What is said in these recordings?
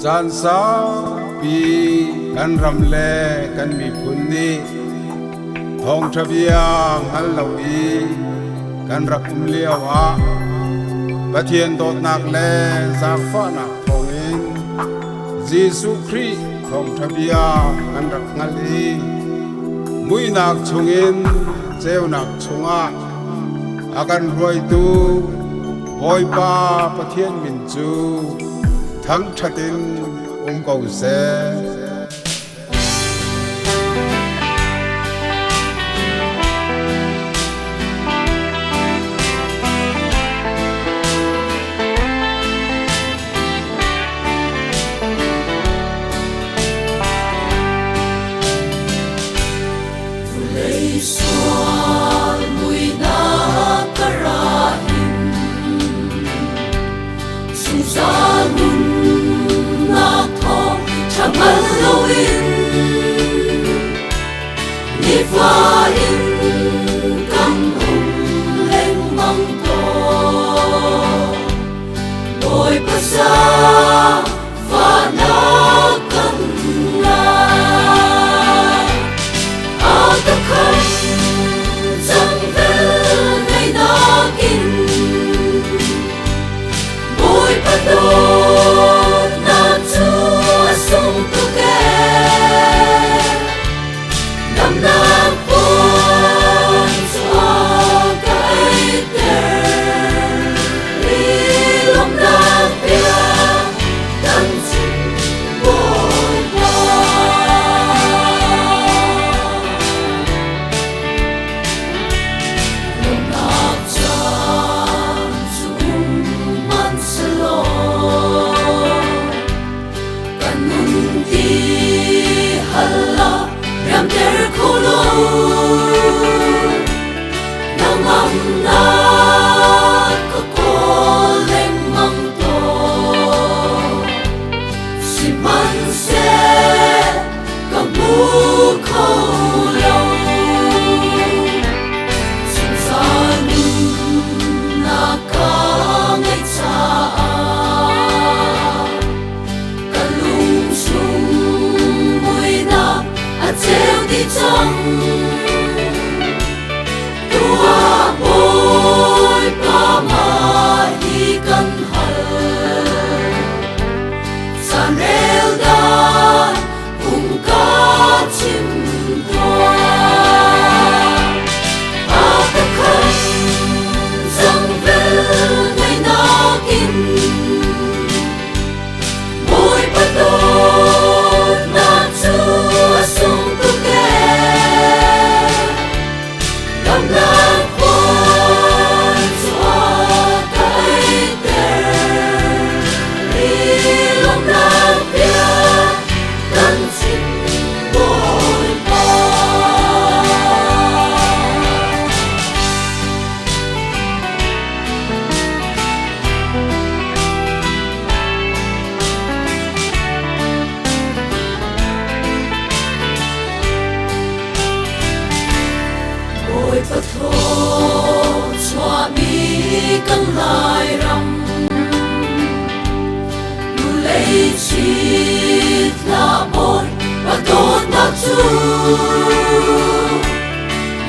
chan sao pi kan ram le kan mi phun ni thong thabiang hal lawi kan rak liawa pathian dot nak le zak fa nak thongin Giêsu Christ thong thabiang kan rak ngali mui nak chungin cheu nak chunga akan roi tu boy pa pathian min chu thang thatin cầu se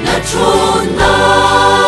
na chôn na